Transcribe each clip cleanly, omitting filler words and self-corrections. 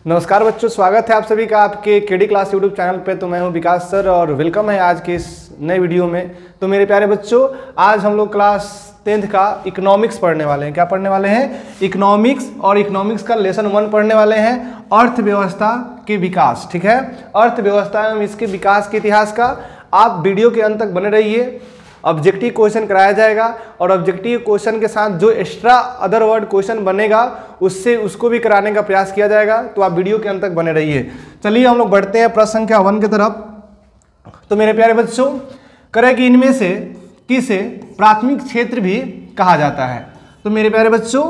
नमस्कार बच्चों, स्वागत है आप सभी का आपके केडी क्लास यूट्यूब चैनल पे। तो मैं हूं विकास सर और वेलकम है आज के इस नए वीडियो में। तो मेरे प्यारे बच्चों, आज हम लोग क्लास 10th का इकोनॉमिक्स पढ़ने वाले हैं। क्या पढ़ने वाले हैं? इकोनॉमिक्स। और इकोनॉमिक्स का लेसन 1 पढ़ने वाले हैं, अर्थव्यवस्था के विकास। ठीक है, अर्थव्यवस्था एवं इसके विकास के इतिहास का। आप वीडियो के अंत तक बने रहिए। ऑब्जेक्टिव क्वेश्चन कराया जाएगा और ऑब्जेक्टिव क्वेश्चन के साथ जो एक्स्ट्रा अदर वर्ड क्वेश्चन बनेगा उसको भी कराने का प्रयास किया जाएगा। तो आप वीडियो के अंत तक बने रहिए। चलिए हम लोग बढ़ते हैं प्रश्न संख्या 1 की तरफ। तो मेरे प्यारे बच्चों, करें कि इनमें से किसे प्राथमिक क्षेत्र भी कहा जाता है? तो मेरे प्यारे बच्चों,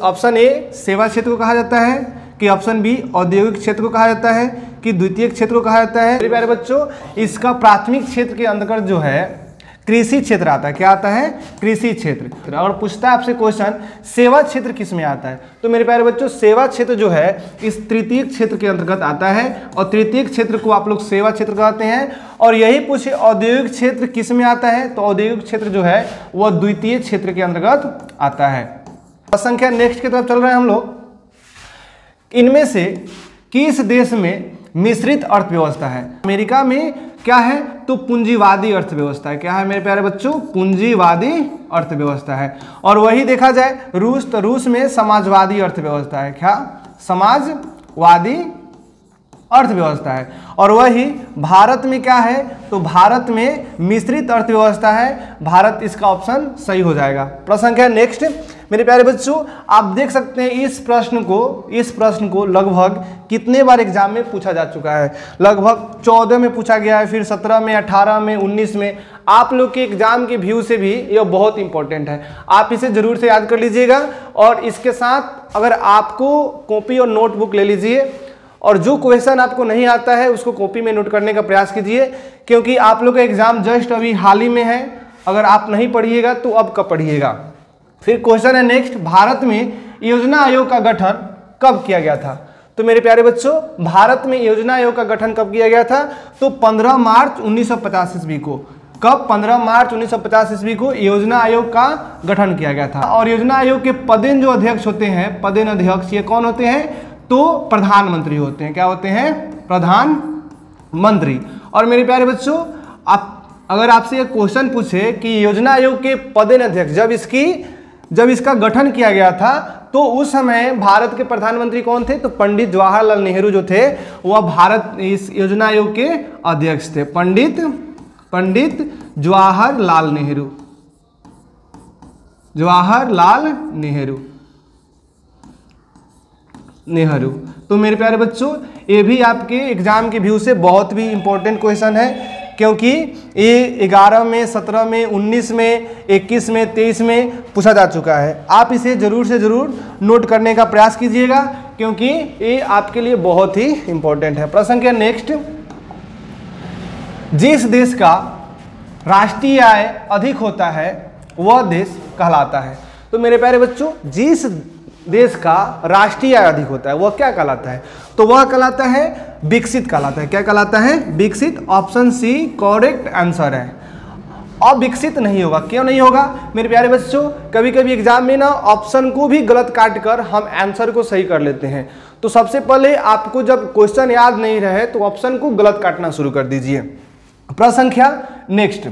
ऑप्शन ए सेवा क्षेत्र को कहा जाता है, कि ऑप्शन बी औद्योगिक क्षेत्र को कहा जाता है, कि द्वितीयक क्षेत्र को कहा जाता है। मेरे प्यारे बच्चों, इसका प्राथमिक क्षेत्र के अंतर्गत जो है कृषि क्षेत्र आता है। क्या आता है? कृषि क्षेत्र। और पूछता है आपसे क्वेश्चन, सेवा क्षेत्र किस में आता है? तो मेरे प्यारे बच्चों, सेवा क्षेत्र जो है इस तृतीयक क्षेत्र के अंतर्गत आता है और तृतीयक क्षेत्र को आप लोग सेवा क्षेत्र कहते हैं। और यही पूछे औद्योगिक क्षेत्र किस में आता है? तो औद्योगिक क्षेत्र जो है वह द्वितीय क्षेत्र के अंतर्गत आता है। संख्या नेक्स्ट की तरफ चल रहे हैं हम लोग। इनमें से किस देश में मिश्रित अर्थव्यवस्था है? अमेरिका में क्या है? तो पूंजीवादी अर्थव्यवस्था है। क्या है मेरे प्यारे बच्चों? पूंजीवादी अर्थव्यवस्था है। और वही देखा जाए रूस, तो रूस में समाजवादी अर्थव्यवस्था है। क्या? समाजवादी अर्थव्यवस्था है। और वही भारत में क्या है? तो भारत में मिश्रित अर्थव्यवस्था है। भारत इसका ऑप्शन सही हो जाएगा। प्रश्न संख्या नेक्स्ट। मेरे प्यारे बच्चों, आप देख सकते हैं इस प्रश्न को लगभग कितने बार एग्जाम में पूछा जा चुका है। लगभग 14 में पूछा गया है, फिर 17 में, 18 में, 19 में। आप लोग के एग्जाम के व्यू से भी यह बहुत इंपॉर्टेंट है। आप इसे जरूर से याद कर लीजिएगा। और इसके साथ अगर आपको कॉपी और नोटबुक ले लीजिए और जो क्वेश्चन आपको नहीं आता है उसको कॉपी में नोट करने का प्रयास कीजिए, क्योंकि आप लोग का एग्जाम जस्ट अभी हाल ही में है। अगर आप नहीं पढ़िएगा तो अब कब पढ़िएगा? फिर क्वेश्चन है नेक्स्ट, भारत में योजना आयोग का गठन कब किया गया था? तो मेरे प्यारे बच्चों, भारत में योजना आयोग का गठन कब किया गया था? तो 15 मार्च 1950 ईस्वी को। कब? 15 मार्च 1950 ईस्वी को योजना आयोग का गठन किया गया था। और योजना आयोग के पदेन जो अध्यक्ष होते हैं, पदेन अध्यक्ष, ये कौन होते हैं? तो प्रधानमंत्री होते हैं। क्या होते हैं? प्रधानमंत्री। और मेरे प्यारे बच्चों, अगर आपसे ये क्वेश्चन पूछे कि योजना आयोग के पदेन अध्यक्ष जब इसका गठन किया गया था तो उस समय भारत के प्रधानमंत्री कौन थे? तो पंडित जवाहरलाल नेहरू जो थे वह भारत इस योजना आयोग के अध्यक्ष थे। पंडित जवाहरलाल नेहरू। तो मेरे प्यारे बच्चों, ये भी आपके एग्जाम के व्यू से बहुत भी इंपॉर्टेंट क्वेश्चन है, क्योंकि ये 11 में, 17 में, 19 में, 21 में, 23 में पूछा जा चुका है। आप इसे जरूर से जरूर नोट करने का प्रयास कीजिएगा, क्योंकि ये आपके लिए बहुत ही इंपॉर्टेंट है। प्रश्न संख्या नेक्स्ट, जिस देश का राष्ट्रीय आय अधिक होता है वह देश कहलाता है। तो मेरे प्यारे बच्चों, जिस देश का राष्ट्रीय आय अधिक होता है वह क्या कहलाता है? तो वह कहलाता है विकसित कहलाता है। क्या कहलाता है? विकसित। ऑप्शन सी करेक्ट आंसर है। अविकसित नहीं होगा। क्यों नहीं होगा मेरे प्यारे बच्चों? कभी कभी एग्जाम में ना ऑप्शन को भी गलत काट कर हम आंसर को सही कर लेते हैं। तो सबसे पहले आपको जब क्वेश्चन याद नहीं रहे तो ऑप्शन को गलत काटना शुरू कर दीजिए। प्रश्न संख्या नेक्स्ट।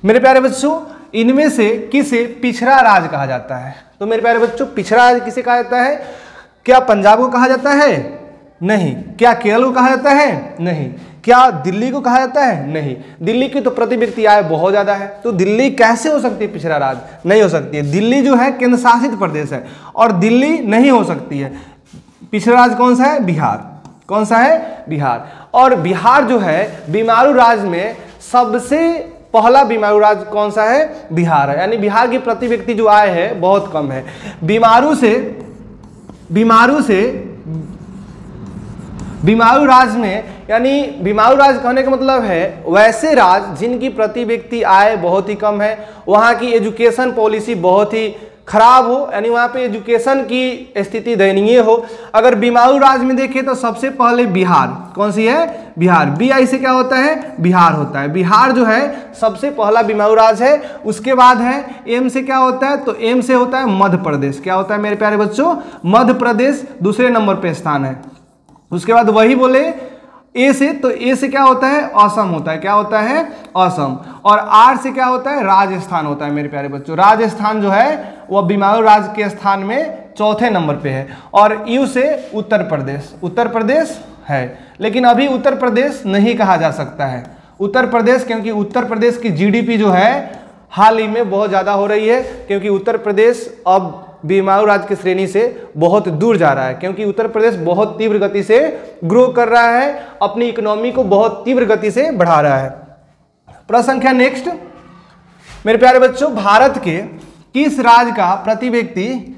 मेरे प्यारे बच्चों, इनमें से किसे पिछड़ा राज्य कहा जाता है? तो मेरे प्यारे बच्चों, पिछड़ा राज्य किसे कहा जाता है? क्या पंजाब को कहा जाता है? नहीं। क्या केरल को कहा जाता है? नहीं। क्या दिल्ली को कहा जाता है? नहीं। दिल्ली की तो प्रति व्यक्ति आय बहुत ज्यादा है, तो दिल्ली कैसे हो सकती है पिछड़ा राज्य? नहीं हो सकती है। दिल्ली जो है केंद्र शासित प्रदेश है और दिल्ली नहीं हो सकती है। पिछड़ा राज्य कौन सा है? बिहार। कौन सा है? बिहार। और बिहार जो है बीमारू राज्य में सबसे पहला बीमारू राज्य कौन सा है? बिहार है। यानी बिहार की प्रति व्यक्ति जो आय है बहुत कम है। बीमारू राज्य में, यानी बीमारू राज्य कहने का मतलब है वैसे राज्य जिनकी प्रति व्यक्ति आय बहुत ही कम है, वहाँ की एजुकेशन पॉलिसी बहुत ही खराब हो, यानी वहाँ पे एजुकेशन की स्थिति दयनीय हो। अगर बीमारू राज्य में देखें तो सबसे पहले बिहार, कौन सी है? बिहार। BI से क्या होता है? बिहार होता है। बिहार जो है सबसे पहला बीमारू राज्य है। उसके बाद है M से क्या होता है? तो M से होता है मध्य प्रदेश। क्या होता है मेरे प्यारे बच्चों? मध्य प्रदेश दूसरे नंबर पे स्थान है। उसके बाद वही बोले A से, तो A से क्या होता है? असम होता है। क्या होता है? असम। और R से क्या होता है? राजस्थान होता है मेरे प्यारे बच्चों। राजस्थान जो है वह बीमारू राज्य के स्थान में चौथे नंबर पे है। और U से उत्तर प्रदेश, उत्तर प्रदेश है, लेकिन अभी उत्तर प्रदेश नहीं कहा जा सकता है उत्तर प्रदेश, क्योंकि उत्तर प्रदेश की GDP जो है हाल ही में बहुत ज़्यादा हो रही है, क्योंकि उत्तर प्रदेश अब बीमारू राज्य की श्रेणी से बहुत दूर जा रहा है, क्योंकि उत्तर प्रदेश बहुत तीव्र गति से ग्रो कर रहा है, अपनी इकोनॉमी को बहुत तीव्र गति से बढ़ा रहा है। प्रश्न संख्या नेक्स्ट मेरे प्यारे बच्चों, भारत के किस राज्य का प्रति व्यक्ति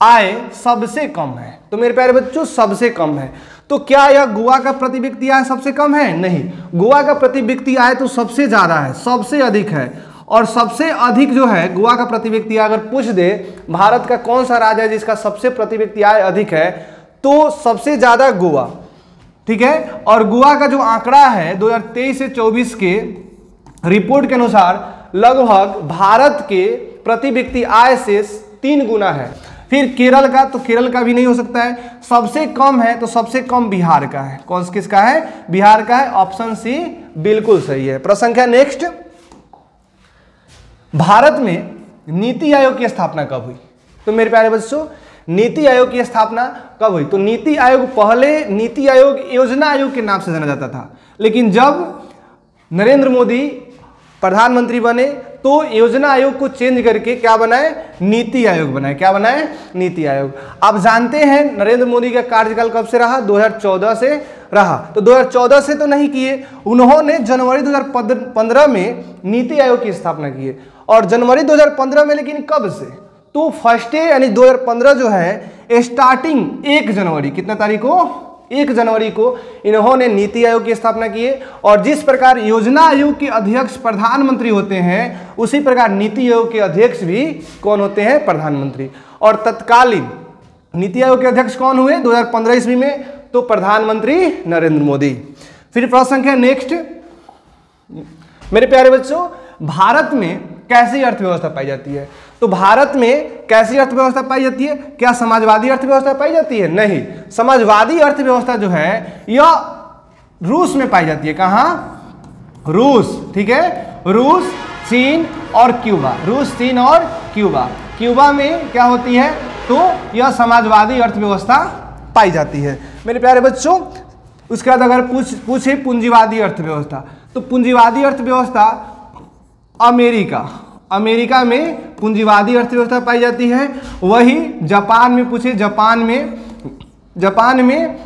आय सबसे कम है? तो मेरे प्यारे बच्चों सबसे कम है, तो क्या यह गोवा का प्रति व्यक्ति आय सबसे कम है? नहीं, गोवा का प्रति व्यक्ति आय तो सबसे ज्यादा है, सबसे अधिक है। और सबसे अधिक जो है गोवा का प्रति व्यक्ति अगर पूछ दे भारत का कौन सा राज्य है जिसका सबसे प्रति व्यक्ति आय अधिक है, तो सबसे ज्यादा गोवा, ठीक है। और गोवा का जो आंकड़ा है 2023 से 24 के रिपोर्ट के अनुसार लगभग भारत के प्रति व्यक्ति आय से 3 गुना है। फिर केरल का, तो केरल का भी नहीं हो सकता है। सबसे कम है तो सबसे कम बिहार का है। कौन किसका है? बिहार का है। ऑप्शन सी बिल्कुल सही है। प्रश्न संख्या नेक्स्ट, भारत में नीति आयोग की स्थापना कब हुई? तो मेरे प्यारे बच्चों नीति आयोग की स्थापना कब हुई? तो नीति आयोग पहले नीति आयोग योजना आयोग के नाम से जाना जाता था, लेकिन जब नरेंद्र मोदी प्रधानमंत्री बने तो योजना आयोग को चेंज करके क्या बनाए? नीति आयोग बनाए। क्या बनाए? नीति आयोग। आप जानते हैं नरेंद्र मोदी का कार्यकाल कब से रहा? 2014 से रहा। तो 2014 से तो नहीं किए, उन्होंने जनवरी 2015 में नीति आयोग की स्थापना की है। और जनवरी 2015 में, लेकिन कब से? तो फर्स्ट डे यानी 2015 जो है स्टार्टिंग 1 जनवरी, कितना तारीख को? 1 जनवरी को इन्होंने नीति आयोग की स्थापना की है। और जिस प्रकार योजना आयोग के अध्यक्ष प्रधानमंत्री होते हैं, उसी प्रकार नीति आयोग के अध्यक्ष भी कौन होते हैं? प्रधानमंत्री। और तत्कालीन नीति आयोग के अध्यक्ष कौन हुए 2015 ईस्वी में? तो प्रधानमंत्री नरेंद्र मोदी। फिर प्रश्न संख्या नेक्स्ट मेरे प्यारे बच्चों, भारत में कैसी अर्थव्यवस्था पाई जाती है? तो भारत में कैसी अर्थव्यवस्था पाई जाती है? क्या समाजवादी अर्थव्यवस्था पाई जाती है? नहीं, समाजवादी अर्थव्यवस्था जो है यह रूस में पाई जाती है। कहाँ? रूस, ठीक है। रूस, चीन और क्यूबा। रूस, चीन और क्यूबा। क्यूबा में क्या होती है? तो यह समाजवादी अर्थव्यवस्था पाई जाती है मेरे प्यारे बच्चों। उसके बाद अगर पूछे पूंजीवादी अर्थव्यवस्था, तो पूंजीवादी अर्थव्यवस्था अमेरिका में पूंजीवादी अर्थव्यवस्था पाई जाती है। वही जापान में पूछे, जापान में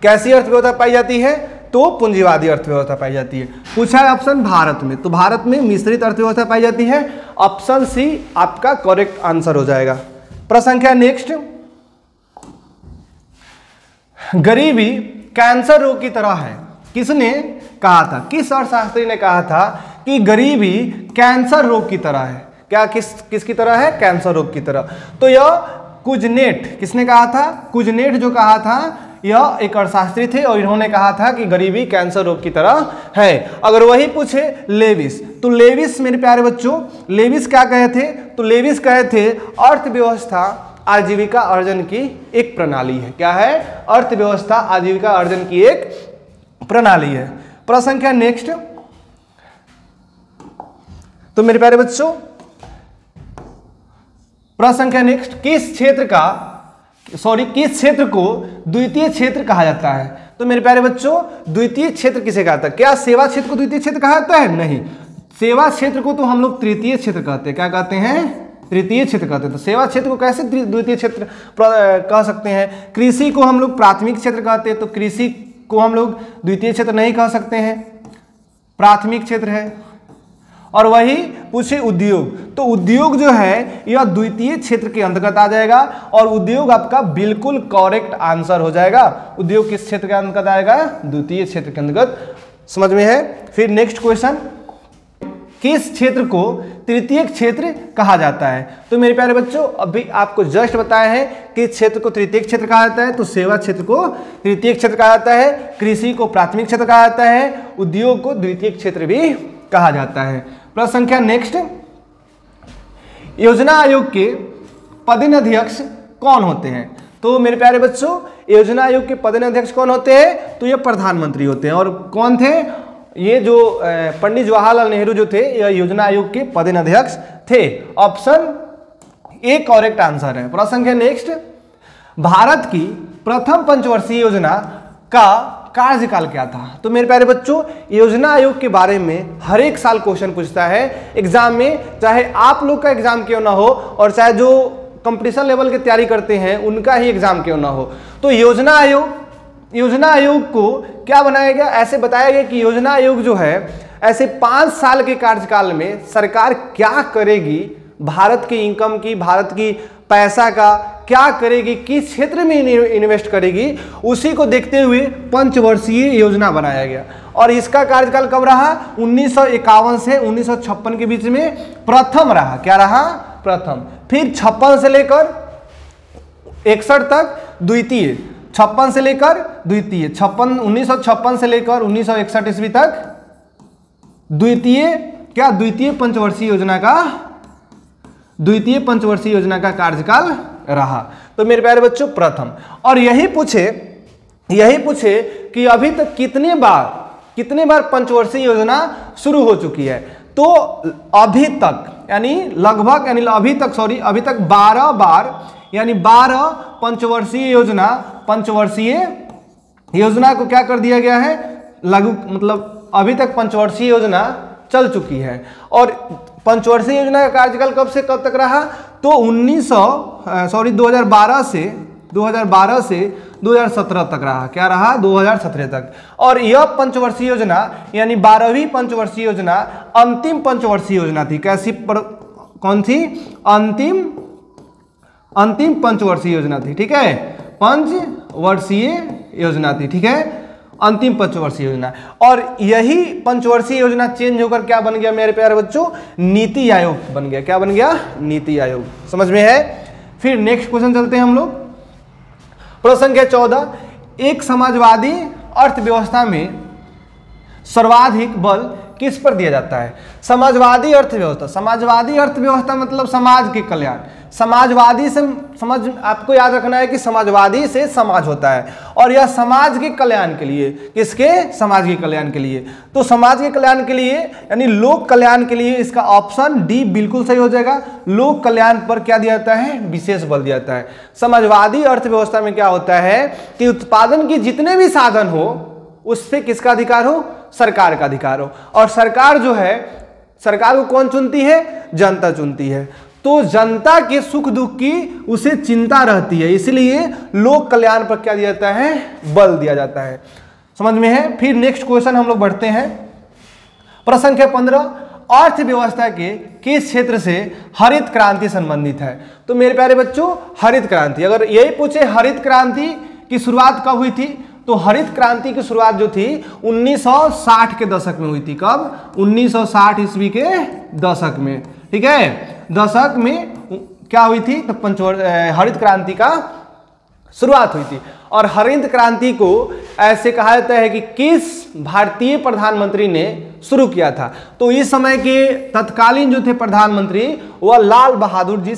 कैसी अर्थव्यवस्था पाई जाती है? तो पूंजीवादी अर्थव्यवस्था पाई जाती है। पूछा है ऑप्शन भारत में, तो भारत में मिश्रित अर्थव्यवस्था पाई जाती है। ऑप्शन सी आपका करेक्ट आंसर हो जाएगा। प्रश्न संख्या नेक्स्ट, गरीबी कैंसर रोग की तरह है। किसने कहा था? किस अर्थशास्त्री ने कहा था कि गरीबी कैंसर रोग की तरह है? क्या किसकी तरह है? कैंसर रोग की तरह। तो यह कुजनेट, किसने कहा था? कुजनेट जो कहा था, यह एक अर्थशास्त्री थे और इन्होंने कहा था कि गरीबी कैंसर रोग की तरह है। अगर वही पूछे लेविस, तो लेविस मेरे प्यारे बच्चों, लेविस क्या कहे थे? तो लेविस कहे थे अर्थव्यवस्था आजीविका अर्जन की एक प्रणाली है। क्या है? अर्थव्यवस्था आजीविका अर्जन की एक प्रणाली है। प्रश्न संख्या नेक्स्ट, तो मेरे प्यारे बच्चों प्रश्न संख्या नेक्स्ट, किस क्षेत्र को द्वितीय क्षेत्र कहा जाता है? तो मेरे प्यारे बच्चों द्वितीय क्षेत्र किसे कहा जाता है? क्या सेवा क्षेत्र को द्वितीय क्षेत्र कहा जाता है? नहीं, सेवा क्षेत्र को तो हम लोग तृतीय क्षेत्र कहते हैं। क्या कहते हैं? तृतीय क्षेत्र कहते हैं। तो सेवा क्षेत्र को कैसे द्वितीय क्षेत्र कह सकते हैं? कृषि को हम लोग प्राथमिक क्षेत्र कहते हैं, तो कृषि को हम लोग द्वितीय क्षेत्र नहीं कह सकते हैं, प्राथमिक क्षेत्र है। और वही पूछे उद्योग, तो उद्योग जो है यह द्वितीय क्षेत्र के अंतर्गत आ जाएगा और उद्योग आपका बिल्कुल करेक्ट आंसर हो जाएगा। उद्योग किस क्षेत्र के अंतर्गत आएगा? द्वितीय क्षेत्र के अंतर्गत। समझ में है? फिर नेक्स्ट क्वेश्चन, किस क्षेत्र को तृतीयक क्षेत्र कहा जाता है? तो मेरे प्यारे बच्चों अभी आपको जस्ट बताया है कि क्षेत्र को तृतीयक क्षेत्र कहा जाता है, तो सेवा क्षेत्र को तृतीयक क्षेत्र कहा जाता है, कृषि को प्राथमिक क्षेत्र कहा जाता है, उद्योग को द्वितीयक क्षेत्र भी कहा जाता है। प्रश्न संख्या नेक्स्ट, योजना आयोग के पदाध्यक्ष कौन होते हैं? तो मेरे प्यारे बच्चों योजना आयोग के पदाध्यक्ष कौन होते हैं? तो ये प्रधानमंत्री होते हैं। और कौन थे? ये जो पंडित जवाहरलाल नेहरू जो थे यह योजना आयोग के पदाध्यक्ष थे। ऑप्शन ए करेक्ट आंसर है। प्रश्न संख्या नेक्स्ट, भारत की प्रथम पंचवर्षीय योजना का कार्यकाल क्या था? तो मेरे प्यारे बच्चों योजना आयोग के बारे में हर एक साल क्वेश्चन पूछता है एग्जाम में, चाहे आप लोग का एग्जाम क्यों ना हो और चाहे जो कंपटीशन लेवल की तैयारी करते हैं उनका ही एग्जाम क्यों ना हो। तो योजना आयोग को क्या बनाया गया? ऐसे बताया गया कि योजना आयोग जो है ऐसे 5 साल के कार्यकाल में सरकार क्या करेगी, भारत की इनकम की, भारत की पैसा का क्या करेगी, किस क्षेत्र में इन्वेस्ट करेगी, उसी को देखते हुए पंचवर्षीय योजना बनाया गया। और इसका कार्यकाल कब रहा? 1951 से 1956 के बीच में प्रथम रहा। क्या रहा? प्रथम। फिर 56 से लेकर 61 तक द्वितीय, 56 से लेकर द्वितीय, 1956 से लेकर 1961 ईस्वी तक द्वितीय पंचवर्षीय योजना का कार्यकाल रहा। तो मेरे प्यारे बच्चों प्रथम। और यही पूछे कि अभी तक कितने बार पंचवर्षीय योजना शुरू हो चुकी है? तो अभी तक अभी तक 12 बार, यानी 12 पंचवर्षीय योजना को क्या कर दिया गया है? लागू, मतलब अभी तक पंचवर्षीय योजना चल चुकी है। और पंचवर्षीय योजना का कार्यकाल कब से कब तक रहा? तो 2012 से 2017 तक रहा। क्या रहा? 2017 तक। और यह पंचवर्षीय योजना यानी 12वीं पंचवर्षीय योजना अंतिम पंचवर्षीय योजना थी। कैसी कौन थी? अंतिम पंचवर्षीय योजना थी। ठीक है, पंचवर्षीय योजना थी। ठीक है, अंतिम पंचवर्षीय योजना। और यही पंचवर्षीय योजना चेंज होकर क्या बन गया मेरे प्यारे बच्चों? नीति आयोग बन गया। क्या बन गया? नीति आयोग। समझ में है? फिर नेक्स्ट क्वेश्चन चलते हैं हम लोग। प्रश्न संख्या 14, एक समाजवादी अर्थव्यवस्था में सर्वाधिक बल किस पर दिया जाता है? समाजवादी अर्थव्यवस्था मतलब समाज के कल्याण। समाजवादी से आपको याद रखना है कि समाजवादी से समाज होता है और यह समाज के कल्याण के लिए। किसके? समाज के कल्याण के लिए। तो समाज के कल्याण के लिए यानी लोक कल्याण के लिए इसका ऑप्शन डी बिल्कुल सही हो जाएगा। लोक कल्याण पर क्या दिया जाता है? विशेष बल दिया जाता है। समाजवादी अर्थव्यवस्था में क्या होता है कि उत्पादन के जितने भी साधन हो उस पे किसका अधिकार हो? सरकार का अधिकार हो। और सरकार जो है, सरकार को कौन चुनती है? जनता चुनती है। तो जनता के सुख दुख की उसे चिंता रहती है, इसलिए लोक कल्याण पर क्या दिया जाता है? बल दिया जाता है। समझ में है? फिर नेक्स्ट क्वेश्चन हम लोग बढ़ते हैं। प्रश्न संख्या 15, अर्थव्यवस्था के किस क्षेत्र से हरित क्रांति संबंधित है? तो मेरे प्यारे बच्चों हरित क्रांति, अगर यही पूछे हरित क्रांति की शुरुआत कब हुई थी, तो हरित क्रांति की शुरुआत जो थी 1960 के दशक में हुई थी। कब? 1960 ईस्वी के दशक में। ठीक है, दशक में क्या हुई थी? तो हरित क्रांति का शुरुआत हुई थी। और हरित क्रांति को ऐसे कहा जाता है कि किस भारतीय प्रधानमंत्री ने शुरू किया था? तो इस समय के तत्कालीन जो थे प्रधानमंत्री वह लाल बहादुर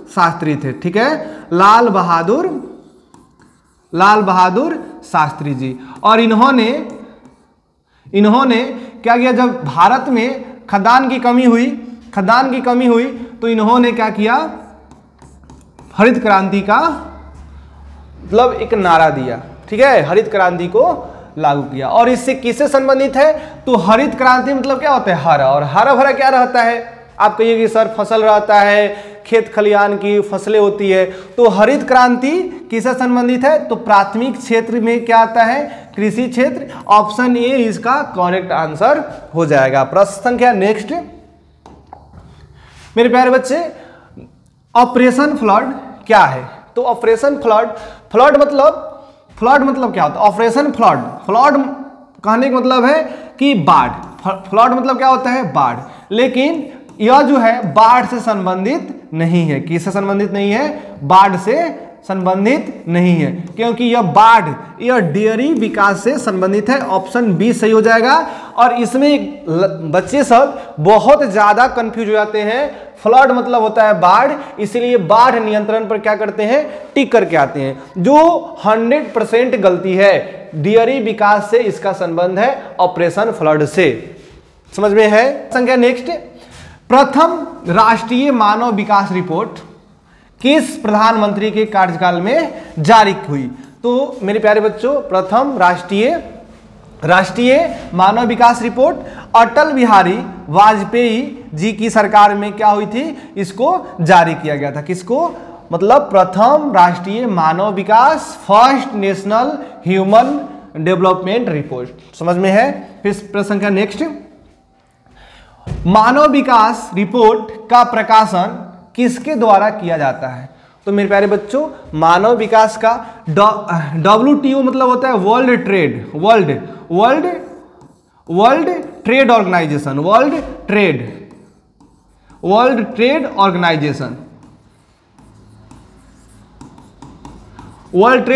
शास्त्री थे। ठीक है, लाल बहादुर शास्त्री जी। और इन्होंने क्या किया? जब भारत में खदान की कमी हुई तो इन्होंने क्या किया? हरित क्रांति का मतलब एक नारा दिया। ठीक है, हरित क्रांति को लागू किया। और इससे किससे संबंधित है? तो हरित क्रांति मतलब क्या होता है? हरा। और हरा भरा क्या रहता है? आप कहिए कि सर फसल रहता है, खेत खलिहान की फसलें होती है। तो हरित क्रांति किससे संबंधित है? तो प्राथमिक क्षेत्र में क्या आता है? कृषि क्षेत्र। ऑप्शन ए इसका करेक्ट आंसर हो जाएगा। प्रश्न संख्या नेक्स्ट मेरे प्यारे बच्चे, ऑपरेशन फ्लड क्या है? तो ऑपरेशन फ्लड मतलब क्या होता है? ऑपरेशन फ्लड कहने का मतलब है कि बाढ़। फ्लड मतलब क्या होता है, बाढ़, लेकिन यह जो है बाढ़ से संबंधित नहीं है। किससे संबंधित नहीं है, बाढ़ से संबंधित नहीं है, क्योंकि यह बाढ़ यह डेयरी विकास से संबंधित है। ऑप्शन बी सही हो जाएगा। और इसमें बच्चे सब बहुत ज्यादा कंफ्यूज हो जाते हैं। फ्लड मतलब होता है बाढ़, इसलिए बाढ़ नियंत्रण पर क्या करते हैं, टिक करके आते हैं, जो 100% गलती है। डेयरी विकास से इसका संबंध है, ऑपरेशन फ्लड से। समझ में है। संख्या नेक्स्ट, प्रथम राष्ट्रीय मानव विकास रिपोर्ट किस प्रधानमंत्री के कार्यकाल में जारी हुई। तो मेरे प्यारे बच्चों, प्रथम राष्ट्रीय मानव विकास रिपोर्ट अटल बिहारी वाजपेयी जी की सरकार में क्या हुई थी, इसको जारी किया गया था। किसको, मतलब प्रथम राष्ट्रीय मानव विकास, first national human development report. समझ में है। फिर प्रश्न संख्या नेक्स्ट, मानव विकास रिपोर्ट का प्रकाशन किसके द्वारा किया जाता है। तो मेरे प्यारे बच्चों, मानव विकास का WTO मतलब होता है world trade organisation, world trade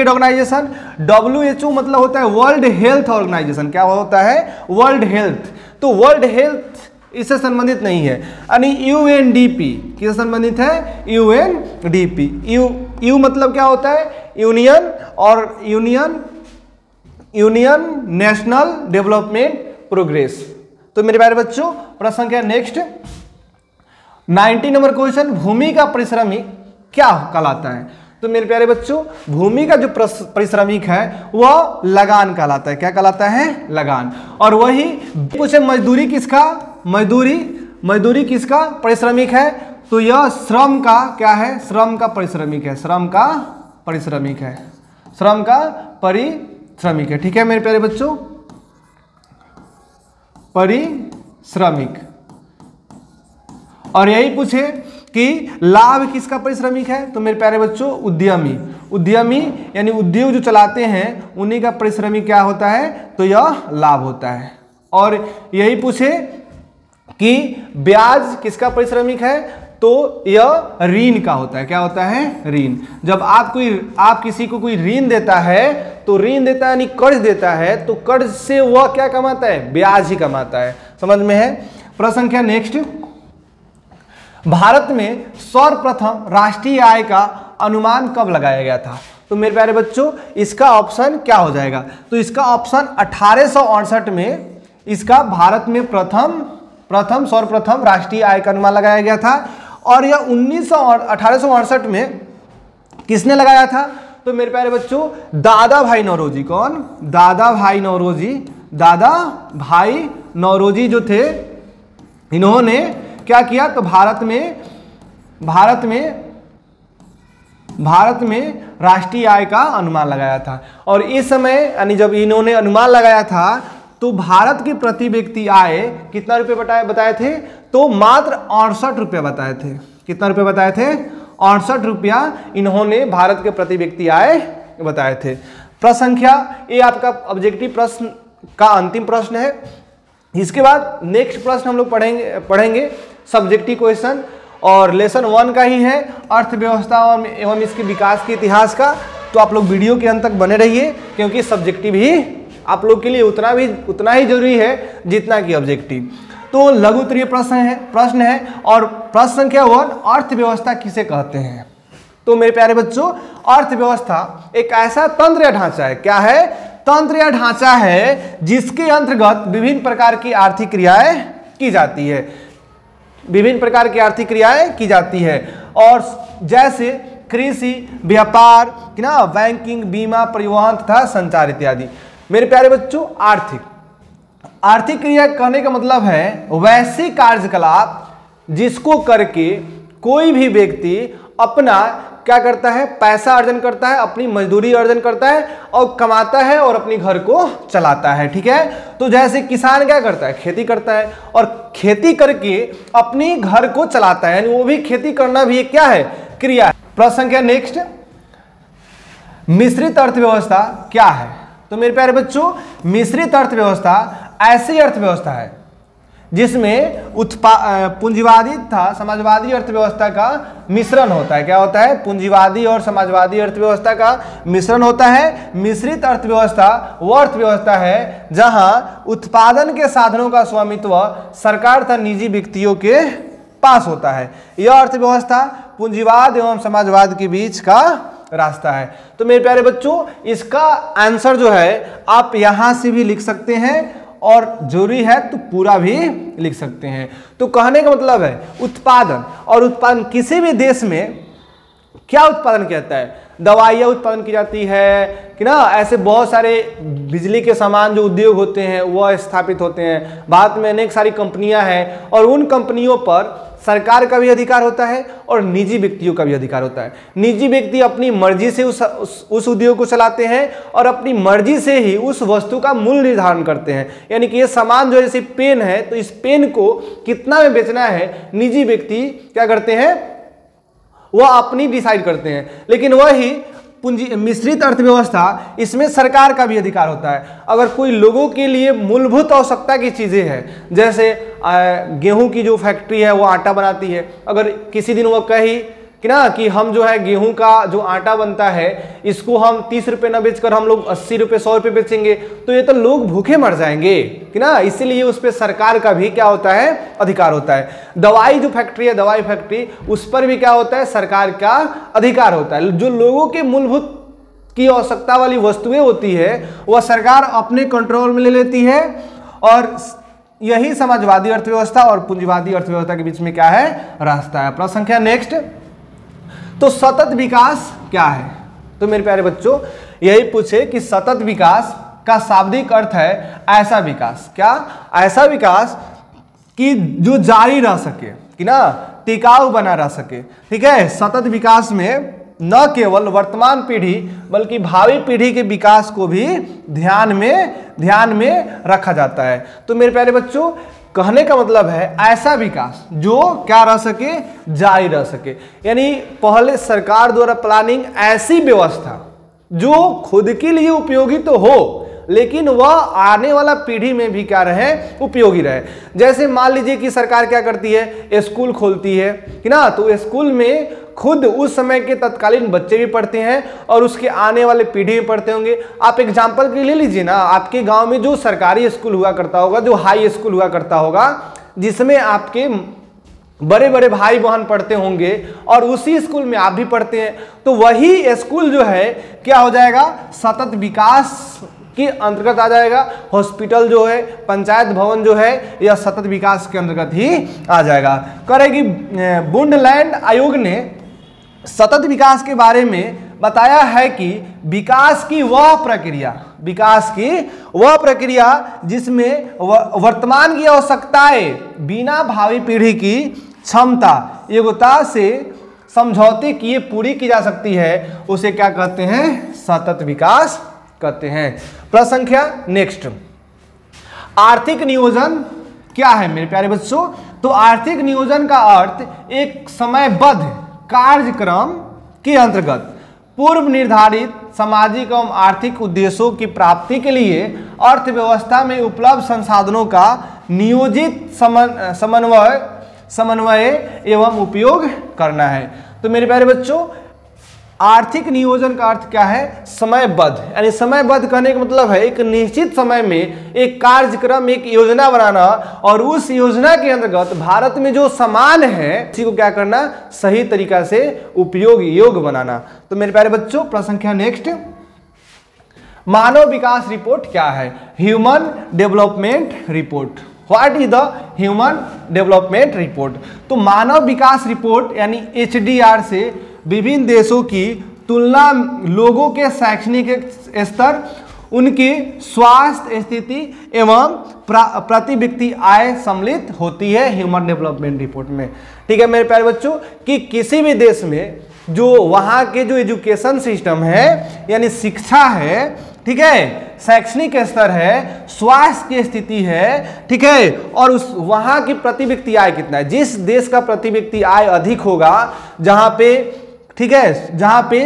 organisation. WHO मतलब होता है वर्ल्ड हेल्थ ऑर्गेनाइजेशन। क्या होता है, वर्ल्ड हेल्थ। तो वर्ल्ड हेल्थ इससे संबंधित नहीं है, यानी UNDP किससे संबंधित है, UNDP। यू मतलब क्या होता है, यूनियन, और यूनियन नेशनल डेवलपमेंट प्रोग्रेस। तो मेरे प्यारे बच्चों, प्रश्न संख्या नेक्स्ट 90 नंबर क्वेश्चन, भूमि का परिश्रमिक क्या कहलाता है। तो मेरे प्यारे बच्चों, भूमि का जो परिश्रमिक है वह लगान कहलाता है। क्या कहलाता है, लगान। और वही पूछे मजदूरी किसका, मजदूरी किसका परिश्रमिक है। तो यह श्रम का क्या है, श्रम का परिश्रमिक है, श्रम का परिश्रमिक है। ठीक है मेरे प्यारे बच्चों, परिश्रमिक। और यही पूछे कि लाभ किसका परिश्रमिक है। तो मेरे प्यारे बच्चों, उद्यमी यानी उद्योग जो चलाते हैं उन्हीं का परिश्रमिक क्या होता है, तो यह लाभ होता है। और यही पूछे कि ब्याज किसका परिश्रमिक है, तो यह ऋण का होता है। क्या होता है, ऋण। जब आप किसी को कोई ऋण देता है, तो ऋण देता है यानी कर्ज देता है, तो कर्ज से वह क्या कमाता है, ब्याज ही कमाता है। समझ में है। प्रश्न संख्या नेक्स्ट, भारत में सर्वप्रथम राष्ट्रीय आय का अनुमान कब लगाया गया था। तो मेरे प्यारे बच्चों, इसका ऑप्शन क्या हो जाएगा, तो इसका ऑप्शन 1868 में इसका भारत में सर्वप्रथम राष्ट्रीय आय का अनुमान लगाया गया था। और यह 1868 में किसने लगाया था। तो मेरे प्यारे बच्चों, दादा भाई नौरोजी। कौन, दादा भाई नौरोजी जो थे, इन्होंने क्या किया, तो भारत में राष्ट्रीय आय का अनुमान लगाया था। और इस समय यानी जब इन्होंने अनुमान लगाया था, तो भारत की प्रति व्यक्ति आय कितना रुपए बताए थे, तो मात्र 68 रुपया बताए थे। कितना रुपया बताए थे, 68 रुपया इन्होंने भारत के प्रति व्यक्ति आय बताए थे। प्रश्न संख्या, ये आपका ऑब्जेक्टिव प्रश्न का अंतिम प्रश्न है। इसके बाद नेक्स्ट प्रश्न हम लोग पढ़ेंगे सब्जेक्टिव क्वेश्चन, और लेसन 1 का ही है, अर्थव्यवस्था एवं इसके विकास के इतिहास का। तो आप लोग वीडियो के अंत तक बने रहिए, क्योंकि सब्जेक्टिव ही आप लोग के लिए उतना ही जरूरी है जितना कि ऑब्जेक्टिव। तो लघु उत्तरीय प्रश्न है। और प्रश्न संख्या 1, अर्थव्यवस्था किसे कहते हैं। तो मेरे प्यारे बच्चों, अर्थव्यवस्था एक ऐसा तंत्र या ढांचा है। क्या है, तंत्र या ढांचा है जिसके अंतर्गत विभिन्न प्रकार की आर्थिक क्रियाएं की जाती है। और जैसे कृषि, व्यापार, बैंकिंग, बीमा, परिवहन तथा संचार इत्यादि। मेरे प्यारे बच्चों, आर्थिक क्रिया कहने का मतलब है वैसे कार्यकलाप जिसको करके कोई भी व्यक्ति अपना क्या करता है, पैसा अर्जन करता है, अपनी मजदूरी अर्जन करता है और कमाता है और अपने घर को चलाता है। ठीक है। तो जैसे किसान क्या करता है, खेती करता है और खेती करके अपनी घर को चलाता है, यानी वो भी खेती करना भी एक क्या है, क्रिया है। प्रश्न संख्या नेक्स्ट, मिश्रित अर्थव्यवस्था क्या है। तो मेरे प्यारे बच्चों, मिश्रित अर्थव्यवस्था ऐसी अर्थव्यवस्था है जिसमें पूंजीवादी तथा समाजवादी अर्थव्यवस्था का मिश्रण होता है। क्या होता है? पूंजीवादी और समाजवादी अर्थव्यवस्था का मिश्रण होता है। मिश्रित अर्थव्यवस्था वह अर्थव्यवस्था है जहां उत्पादन के साधनों का स्वामित्व सरकार तथा निजी व्यक्तियों के पास होता है। यह अर्थव्यवस्था पूंजीवाद एवं समाजवाद के बीच का रास्ता है। तो मेरे प्यारे बच्चों, इसका आंसर जो है आप यहां से भी लिख सकते हैं और जरूरी है तो पूरा भी लिख सकते हैं। तो कहने का मतलब है उत्पादन, और उत्पादन किसी भी देश में क्या उत्पादन कहता है? दवाइयाँ उत्पादन की जाती है कि ना, ऐसे बहुत सारे बिजली के सामान जो उद्योग होते हैं वह स्थापित होते हैं। भारत में अनेक सारी कंपनियां हैं और उन कंपनियों पर सरकार का भी अधिकार होता है और निजी व्यक्तियों का भी अधिकार होता है। निजी व्यक्ति अपनी मर्जी से उस उद्योग को चलाते हैं और अपनी मर्जी से ही उस वस्तु का मूल्य निर्धारण करते हैं। यानी कि ये सामान जो है, जैसे पेन है, तो इस पेन को कितना में बेचना है निजी व्यक्ति क्या करते हैं, वह अपनी डिसाइड करते हैं। लेकिन वही मिश्रित अर्थव्यवस्था, इसमें सरकार का भी अधिकार होता है। अगर कोई लोगों के लिए मूलभूत आवश्यकता की चीजें हैं, जैसे गेहूं की जो फैक्ट्री है वो आटा बनाती है, अगर किसी दिन वो कही कि ना कि हम जो है गेहूं का जो आटा बनता है इसको हम 30 रुपये न बेचकर हम लोग 80 रुपये 100 रुपये बेचेंगे, तो ये तो लोग भूखे मर जाएंगे कि ना, इसीलिए उस पर सरकार का भी क्या होता है, अधिकार होता है। दवाई जो फैक्ट्री है, दवाई फैक्ट्री, उस पर भी क्या होता है, सरकार का अधिकार होता है। जो लोगों के मूलभूत की आवश्यकता वाली वस्तुएं होती है वह सरकार अपने कंट्रोल में ले लेती है। और यही समाजवादी अर्थव्यवस्था और पूंजीवादी अर्थव्यवस्था के बीच में क्या है, रास्ता है। प्रश्न संख्या नेक्स्ट, तो सतत विकास क्या है? तो मेरे प्यारे बच्चों, यही पूछे कि सतत विकास का शाब्दिक अर्थ है ऐसा विकास। क्या? ऐसा विकास कि जो जारी रह सके, कि ना टिकाऊ बना रह सके। ठीक है, सतत विकास में न केवल वर्तमान पीढ़ी बल्कि भावी पीढ़ी के विकास को भी ध्यान में रखा जाता है। तो मेरे प्यारे बच्चों, कहने का मतलब है ऐसा विकास जो क्या रह सके, जारी रह सके। यानी पहले सरकार द्वारा प्लानिंग ऐसी व्यवस्था जो खुद के लिए उपयोगी तो हो, लेकिन वह आने वाला पीढ़ी में भी क्या रहे, उपयोगी रहे। जैसे मान लीजिए कि सरकार क्या करती है, स्कूल खोलती है कि ना, तो स्कूल में खुद उस समय के तत्कालीन बच्चे भी पढ़ते हैं और उसके आने वाले पीढ़ी में पढ़ते होंगे। आप एग्जाम्पल के लिए ले लीजिए ना, आपके गांव में जो सरकारी स्कूल हुआ करता होगा, जो हाई स्कूल हुआ करता होगा, जिसमें आपके बड़े बड़े भाई बहन पढ़ते होंगे और उसी स्कूल में आप भी पढ़ते हैं, तो वही स्कूल जो है क्या हो जाएगा, सतत विकास के अंतर्गत आ जाएगा। हॉस्पिटल जो है, पंचायत भवन जो है, यह सतत विकास के अंतर्गत ही आ जाएगा। करेगी बुंडलैंड आयोग ने सतत विकास के बारे में बताया है कि विकास की वह प्रक्रिया जिसमें वर्तमान की आवश्यकताएं बिना भावी पीढ़ी की क्षमता योग्यता से समझौते किए पूरी की जा सकती है, उसे क्या कहते हैं, सतत विकास कहते हैं। प्रश्न संख्या नेक्स्ट, आर्थिक नियोजन क्या है मेरे प्यारे बच्चों? तो आर्थिक नियोजन का अर्थ एक समयबद्ध कार्यक्रम के अंतर्गत पूर्व निर्धारित सामाजिक एवं आर्थिक उद्देश्यों की प्राप्ति के लिए अर्थव्यवस्था में उपलब्ध संसाधनों का नियोजित समन्वय एवं उपयोग करना है। तो मेरे प्यारे बच्चों, आर्थिक नियोजन का अर्थ क्या है, समयबद्ध। यानी समयबद्ध कहने का मतलब है एक निश्चित समय में एक कार्यक्रम, एक योजना बनाना और उस योजना के अंतर्गत भारत में जो सामान है उसी को क्या करना, सही तरीका से उपयोग योग्य बनाना। तो मेरे प्यारे बच्चों, प्रश्न संख्या नेक्स्ट, मानव विकास रिपोर्ट क्या है? Human development report. What is the human development report? तो मानव विकास रिपोर्ट यानी HDR से विभिन्न देशों की तुलना, लोगों के शैक्षणिक स्तर, उनकी स्वास्थ्य स्थिति एवं प्रति व्यक्ति आय सम्मिलित होती है ह्यूमन डेवलपमेंट रिपोर्ट में। ठीक है मेरे प्यारे बच्चों, कि किसी भी देश में जो वहाँ के जो एजुकेशन सिस्टम है यानी शिक्षा है, ठीक है, शैक्षणिक स्तर है, स्वास्थ्य की स्थिति है, ठीक है, और उस वहाँ की प्रति व्यक्ति आय कितना है। जिस देश का प्रति व्यक्ति आय अधिक होगा, जहाँ पे ठीक है, जहाँ पे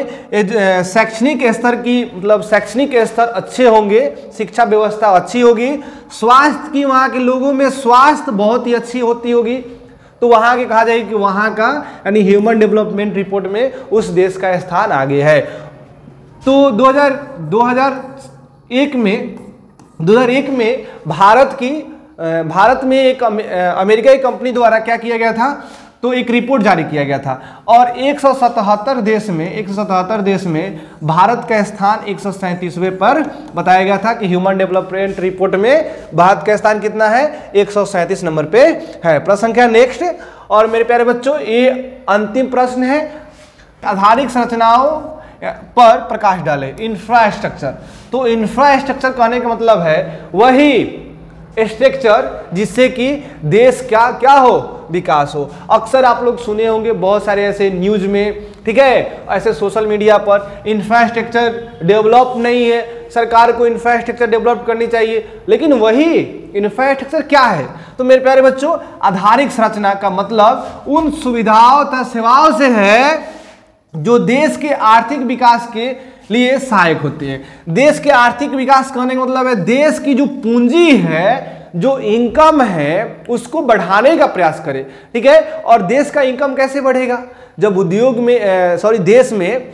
शैक्षणिक स्तर की मतलब शैक्षणिक स्तर अच्छे होंगे, शिक्षा व्यवस्था अच्छी होगी, स्वास्थ्य की वहाँ के लोगों में स्वास्थ्य बहुत ही अच्छी होती होगी, तो वहाँ के कहा जाएगा कि वहाँ का यानी ह्यूमन डेवलपमेंट रिपोर्ट में उस देश का स्थान आगे है। तो 2001 में भारत में एक अमेरिकी कंपनी द्वारा क्या किया गया था, तो एक रिपोर्ट जारी किया गया था और 177 देश में भारत का स्थान 137वें पर बताया गया था कि ह्यूमन डेवलपमेंट रिपोर्ट में भारत का स्थान कितना है, 137 नंबर पे है। प्रश्न संख्या नेक्स्ट। और मेरे प्यारे बच्चों, ये अंतिम प्रश्न है, आधारिक संरचनाओं पर प्रकाश डाले। इंफ्रास्ट्रक्चर, तो इंफ्रास्ट्रक्चर कहने का मतलब है वही स्ट्रक्चर जिससे कि देश क्या हो, विकास हो। अक्सर आप लोग सुने होंगे बहुत सारे ऐसे न्यूज में, ठीक है, ऐसे सोशल मीडिया पर, इंफ्रास्ट्रक्चर डेवलप नहीं है, सरकार को इंफ्रास्ट्रक्चर डेवलप करनी चाहिए, लेकिन वही इंफ्रास्ट्रक्चर क्या है? तो मेरे प्यारे बच्चों, आधारिक संरचना का मतलब उन सुविधाओं तथा सेवाओं से है जो देश के आर्थिक विकास के लिए सहायक होते हैं। देश के आर्थिक विकास कहने का मतलब है देश की जो पूंजी है, जो इनकम है, उसको बढ़ाने का प्रयास करें, ठीक है। और देश का इनकम कैसे बढ़ेगा? जब देश में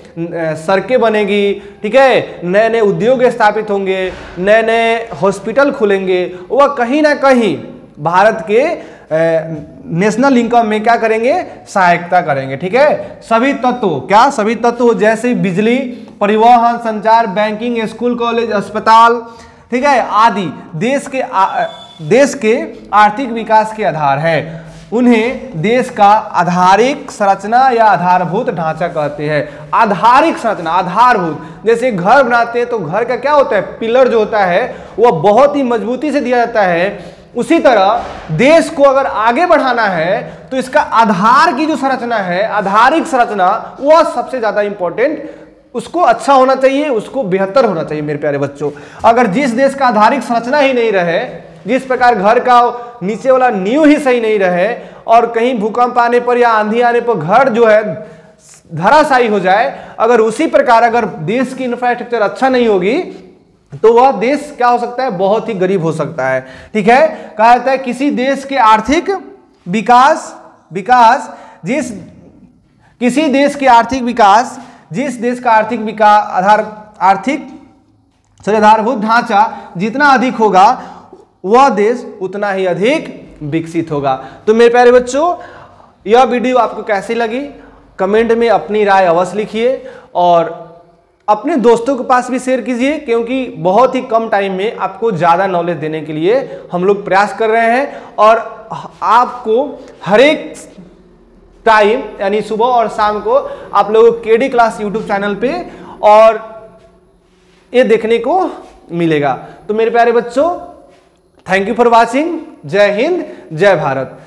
सड़कें बनेगी, ठीक है, नए नए उद्योग स्थापित होंगे, नए नए हॉस्पिटल खुलेंगे, वह कहीं ना कहीं भारत के नेशनल इनकम में क्या करेंगे, सहायता करेंगे, ठीक है। सभी तत्व जैसे बिजली, परिवहन, संचार, बैंकिंग, स्कूल, कॉलेज, अस्पताल, ठीक है, आदि देश के आर्थिक विकास के आधार है। उन्हें देश का आधारिक संरचना या आधारभूत ढांचा कहते हैं। आधारिक संरचना, आधारभूत, जैसे घर बनाते हैं तो घर का क्या होता है, पिलर जो होता है वह बहुत ही मजबूती से दिया जाता है। उसी तरह देश को अगर आगे बढ़ाना है तो इसका आधार की जो संरचना है, आधारिक संरचना, वह सबसे ज्यादा इंपॉर्टेंट, उसको अच्छा होना चाहिए, उसको बेहतर होना चाहिए। मेरे प्यारे बच्चों, अगर जिस देश का आधारिक संरचना ही नहीं रहे, जिस प्रकार घर का नीचे वाला नींव ही सही नहीं रहे और कहीं भूकंप आने पर या आंधी आने पर घर जो है धराशायी हो जाए, अगर उसी प्रकार अगर देश की इंफ्रास्ट्रक्चर अच्छा नहीं होगी तो वह देश क्या हो सकता है, बहुत ही गरीब हो सकता है, ठीक है। कहा जाता है किसी देश के आर्थिक विकास जिस देश का आधारभूत ढांचा जितना अधिक होगा, वह देश उतना ही अधिक विकसित होगा। तो मेरे प्यारे बच्चों, यह वीडियो आपको कैसी लगी कमेंट में अपनी राय अवश्य लिखिए और अपने दोस्तों के पास भी शेयर कीजिए, क्योंकि बहुत ही कम टाइम में आपको ज़्यादा नॉलेज देने के लिए हम लोग प्रयास कर रहे हैं और आपको हर एक टाइम यानी सुबह और शाम को आप लोगों को केडी क्लास यूट्यूब चैनल पे और ये देखने को मिलेगा। तो मेरे प्यारे बच्चों, थैंक यू फॉर वॉचिंग। जय हिंद, जय भारत।